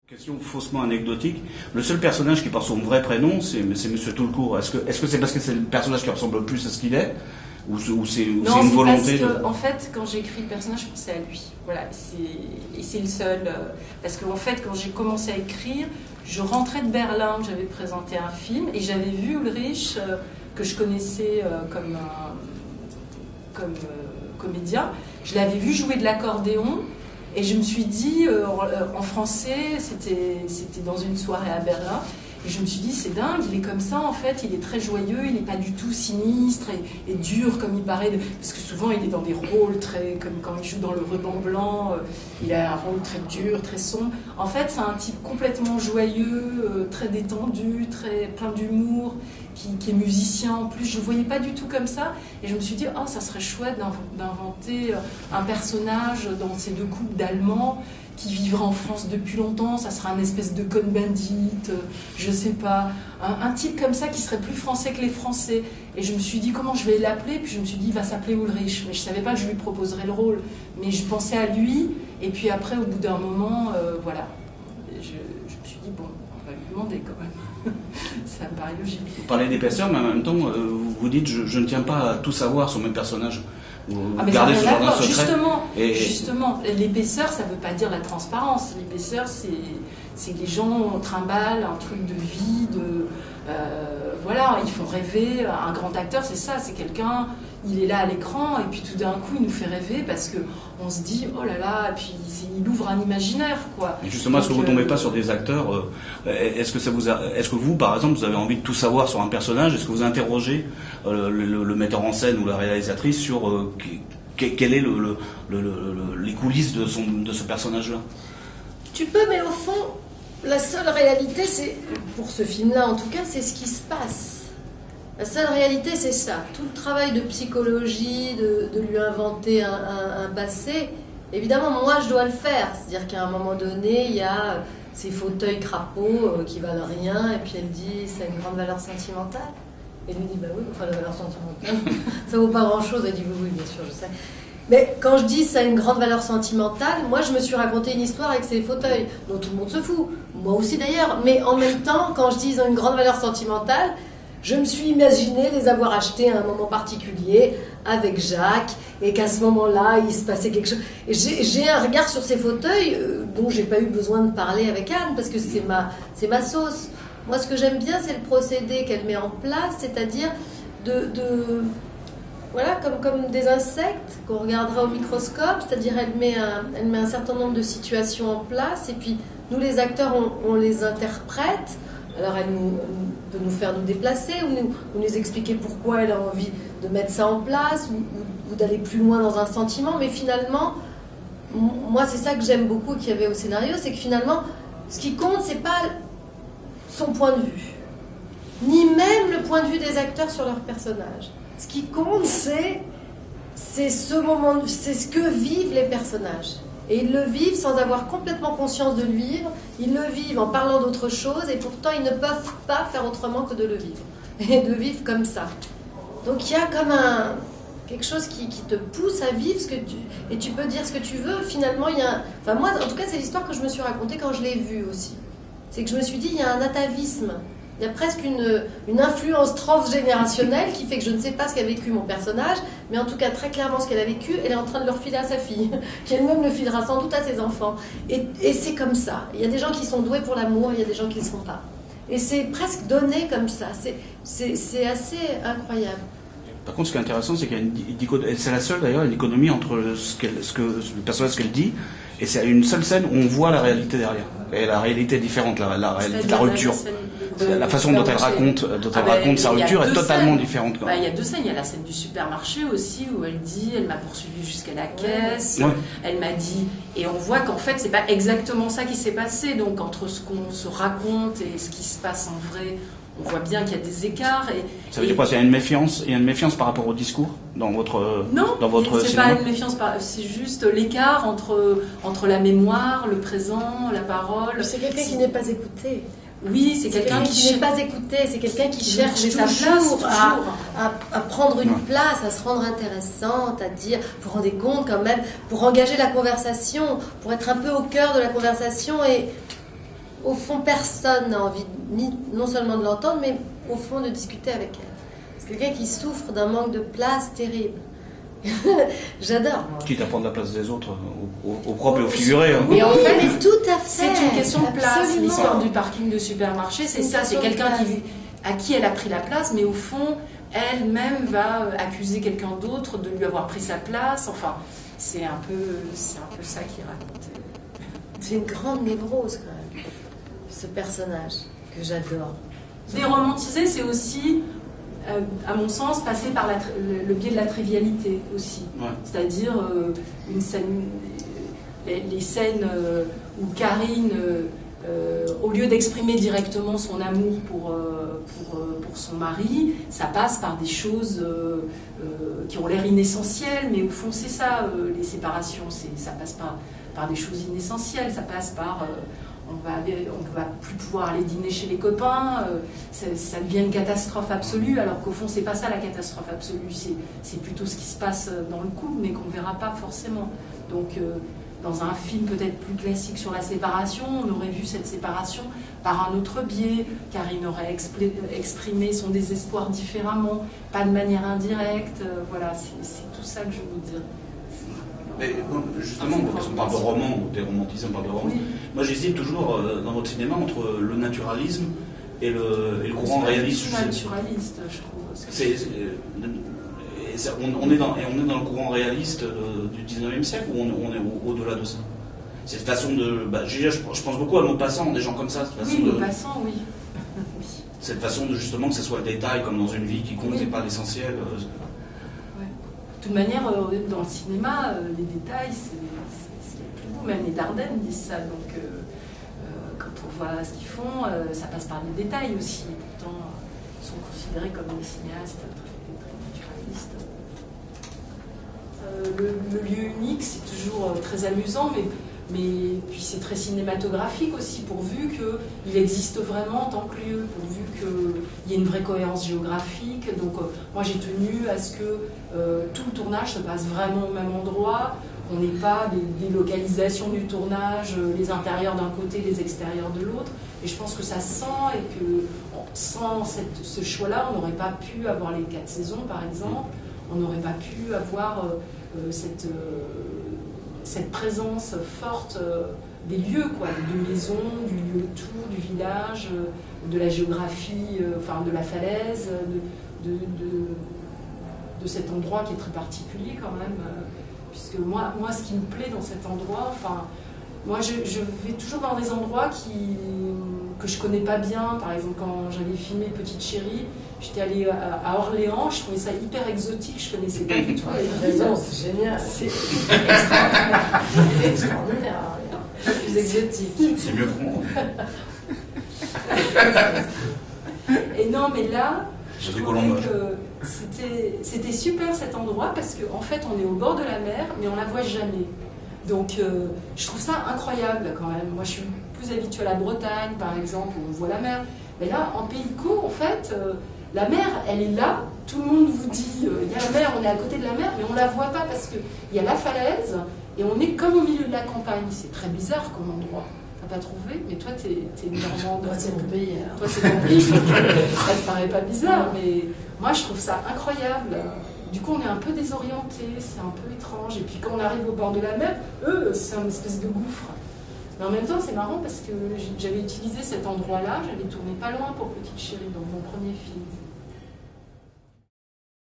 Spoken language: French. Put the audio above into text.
Question faussement anecdotique. Le seul personnage qui porte son vrai prénom, c'est Monsieur Toulcourt. Est-ce que c'est parce que c'est le personnage qui ressemble le plus à ce qu'il est, ou c'est une volonté parce que, en fait, quand j'ai écrit le personnage, je pensais à lui. Voilà, et c'est le seul. Parce qu'en fait, quand j'ai commencé à écrire, je rentrais de Berlin, j'avais présenté un film, et j'avais vu Ulrich, que je connaissais comme comédien. Je l'avais vu jouer de l'accordéon. Et je me suis dit, en français, c'était dans une soirée à Berlin, et je me suis dit, c'est dingue, il est comme ça en fait, il est très joyeux, il n'est pas du tout sinistre et dur comme il paraît, parce que souvent il est dans des rôles très, comme quand il joue dans Le Ruban Blanc, il a un rôle très dur, très sombre. En fait, c'est un type complètement joyeux, très détendu, très plein d'humour, qui est musicien en plus. Je ne le voyais pas du tout comme ça, et je me suis dit, oh, ça serait chouette d'inventer un personnage dans ces deux couples d'Allemands qui vivra en France depuis longtemps, ça sera un espèce de Cohn-Bendit, je sais pas, un type comme ça qui serait plus français que les Français. Et je me suis dit, comment je vais l'appeler? Puis je me suis dit, il va s'appeler Ulrich. Mais je savais pas que je lui proposerais le rôle. Mais je pensais à lui, et puis après, au bout d'un moment, voilà. Je me suis dit, bon, on va lui demander quand même. Ça me paraît logique. Vous parlez d'épaisseur, mais en même temps, vous dites, je ne tiens pas à tout savoir sur mes personnages. Mais ça n'a rien à voir. Justement, l'épaisseur, ça ne veut pas dire la transparence. L'épaisseur, c'est que les gens trimballent un truc de vie, voilà, ils font rêver. Un grand acteur, c'est ça, c'est quelqu'un, il est là à l'écran, et puis tout d'un coup, il nous fait rêver parce qu'on se dit, oh là là, et puis il ouvre un imaginaire, quoi. Et justement, est-ce que vous ne tombez pas sur des acteurs est-ce que vous, par exemple, vous avez envie de tout savoir sur un personnage? Est-ce que vous interrogez le metteur en scène ou la réalisatrice sur quel est les coulisses de ce personnage-là? Tu peux, mais au fond, la seule réalité, c'est, pour ce film-là en tout cas, c'est ce qui se passe. La seule réalité, c'est ça. Tout le travail de psychologie, de lui inventer un passé, évidemment, moi, je dois le faire. C'est-à-dire qu'à un moment donné, il y a ces fauteuils crapauds qui valent rien, et puis elle dit, ça a une grande valeur sentimentale. Et lui dit, bah oui, enfin, la valeur sentimentale, ça vaut pas grand-chose. Elle dit, oui, oui, bien sûr, je sais. Mais quand je dis ça a une grande valeur sentimentale, moi je me suis raconté une histoire avec ces fauteuils, dont tout le monde se fout, moi aussi d'ailleurs, mais en même temps, quand je dis ils ont une grande valeur sentimentale, je me suis imaginé les avoir achetés à un moment particulier avec Jacques, et qu'à ce moment-là, il se passait quelque chose. Et j'ai un regard sur ces fauteuils dont j'ai pas eu besoin de parler avec Anne, parce que c'est ma sauce. Moi, ce que j'aime bien, c'est le procédé qu'elle met en place, c'est-à-dire voilà, comme des insectes qu'on regardera au microscope, c'est-à-dire elle met un certain nombre de situations en place, et puis nous les acteurs, on les interprète. Alors elle peut nous faire nous déplacer, ou nous expliquer pourquoi elle a envie de mettre ça en place, ou d'aller plus loin dans un sentiment, mais finalement, moi c'est ça que j'aime beaucoup qu'il y avait au scénario, c'est que finalement, ce qui compte, c'est pas son point de vue, ni même le point de vue des acteurs sur leur personnage. Ce qui compte, c'est ce moment, c'est ce que vivent les personnages. Et ils le vivent sans avoir complètement conscience de le vivre. Ils le vivent en parlant d'autre chose, et pourtant ils ne peuvent pas faire autrement que de le vivre. Et de le vivre comme ça. Donc il y a comme quelque chose qui te pousse à vivre et tu peux dire ce que tu veux. Finalement, il y a... Enfin moi, en tout cas, c'est l'histoire que je me suis racontée quand je l'ai vue aussi. C'est que je me suis dit, il y a un atavisme. Il y a presque une influence transgénérationnelle qui fait que je ne sais pas ce qu'a vécu mon personnage, mais en tout cas très clairement ce qu'elle a vécu, elle est en train de le refiler à sa fille, qui elle-même le filera sans doute à ses enfants. Et c'est comme ça. Il y a des gens qui sont doués pour l'amour, il y a des gens qui ne le sont pas. Et c'est presque donné comme ça. C'est assez incroyable. Par contre, ce qui est intéressant, c'est qu'il y a c'est la seule d'ailleurs, une dichotomie entre le personnage qu'elle dit, et c'est une seule scène où on voit la réalité derrière. Et la réalité est différente, la réalité de la rupture. La façon dont elle raconte sa rupture est totalement différente. Il y a deux scènes. Il y a la scène du supermarché aussi, où elle dit, elle m'a poursuivi jusqu'à la caisse, elle m'a dit, et on voit qu'en fait c'est pas exactement ça qui s'est passé. Donc entre ce qu'on se raconte et ce qui se passe en vrai, on voit bien qu'il y a des écarts. Ça veut dire quoi? Il y a une méfiance par rapport au discours dans votre c'est pas une méfiance, c'est juste l'écart entre la mémoire, le présent, la parole. C'est quelqu'un qui n'est pas écouté. Oui, c'est quelqu'un qui n'est pas écouté, c'est quelqu'un qui cherche toujours à prendre une place, à se rendre intéressante, à dire, vous vous rendez compte quand même, pour engager la conversation, pour être un peu au cœur de la conversation, et au fond, personne n'a envie non seulement de l'entendre, mais au fond de discuter avec elle. C'est quelqu'un qui souffre d'un manque de place terrible. J'adore. Quitte à prendre la place des autres, au propre et au figuré. Hein. Oui, en fait, tout à fait. C'est une question de place. Absolument. L'histoire du parking de supermarché, c'est ça. C'est quelqu'un à qui elle a pris la place, mais au fond, elle-même va accuser quelqu'un d'autre de lui avoir pris sa place. Enfin, c'est un peu ça qui raconte. C'est une grande névrose quand même, ce personnage que j'adore. Déromantiser, c'est aussi, à mon sens, passer par le biais de la trivialité aussi. Ouais. C'est-à-dire une scène, les scènes où Karine, au lieu d'exprimer directement son amour pour son mari, ça passe par des choses qui ont l'air inessentielles, mais au fond c'est ça, les séparations, ça passe par des choses inessentielles, ça passe par on va plus pouvoir aller dîner chez les copains, ça devient une catastrophe absolue, alors qu'au fond c'est pas ça la catastrophe absolue, c'est plutôt ce qui se passe dans le couple, mais qu'on verra pas forcément. Donc dans un film peut-être plus classique sur la séparation, on aurait vu cette séparation par un autre biais. Karine aurait exprimé son désespoir différemment, pas de manière indirecte. Voilà, c'est tout ça que je veux dire. Mais justement, parce qu'on parle de roman, ou des romantismes, on parle de roman. Oui. Moi, j'hésite toujours dans votre cinéma entre le naturalisme et le courant réaliste. C'est naturaliste, je trouve. On est dans le courant réaliste du 19e siècle ou on est au-delà de ça? Cette façon de... je pense beaucoup à Maupassant, des gens comme ça. Cette façon Maupassant, oui. Cette façon de justement que ce soit le détail comme dans une vie qui compte et pas l'essentiel. De toute manière, dans le cinéma, les détails, c'est ce qui est le plus beau. Même les Dardenne disent ça. Donc, quand on voit ce qu'ils font, ça passe par les détails aussi. Et pourtant, ils sont considérés comme des cinéastes très naturalistes. Le lieu unique, c'est toujours très amusant, mais puis c'est très cinématographique aussi, pourvu qu'il existe vraiment en tant que lieu, pourvu qu'il y ait une vraie cohérence géographique. Donc moi j'ai tenu à ce que tout le tournage se passe vraiment au même endroit, on n'ait pas des localisations du tournage, les intérieurs d'un côté, les extérieurs de l'autre. Et je pense que ça se sent, et que sans ce choix-là, on n'aurait pas pu avoir les 4 saisons par exemple, on n'aurait pas pu avoir cette présence forte des lieux, quoi, de maisons, du lieu autour, du village, de la géographie, enfin de la falaise, de cet endroit qui est très particulier quand même, puisque moi ce qui me plaît dans cet endroit, enfin, moi je vais toujours dans des endroits que je connais pas bien. Par exemple, quand j'avais filmé Petite Chérie, j'étais allée à Orléans, je trouvais ça hyper exotique, je connaissais pas du tout les villes. C'est génial. C'est extraordinaire. C'est extraordinaire. Plus exotique. C'est mieux que moi. Et non, mais là, je trouvais que c'était super cet endroit, parce qu'en fait, on est au bord de la mer, mais on la voit jamais. Donc, je trouve ça incroyable quand même. Moi, je suis plus habituée à la Bretagne, par exemple, où on voit la mer. Mais là, en Pays de Caux, en fait, la mer, elle est là. Tout le monde vous dit, il y a la mer, on est à côté de la mer, mais on ne la voit pas parce qu'il y a la falaise et on est comme au milieu de la campagne. C'est très bizarre comme endroit. T'as pas trouvé? Mais toi, t'es une Normande. Moi, c'est mon pays. Toi, c'est ton pays. Ça te paraît pas bizarre, mais moi, je trouve ça incroyable. Du coup, on est un peu désorienté, c'est un peu étrange. Et puis, quand on arrive au bord de la mer, c'est une espèce de gouffre. Mais en même temps, c'est marrant parce que j'avais utilisé cet endroit-là, j'avais tourné pas loin pour Petite Chérie, dans mon premier film.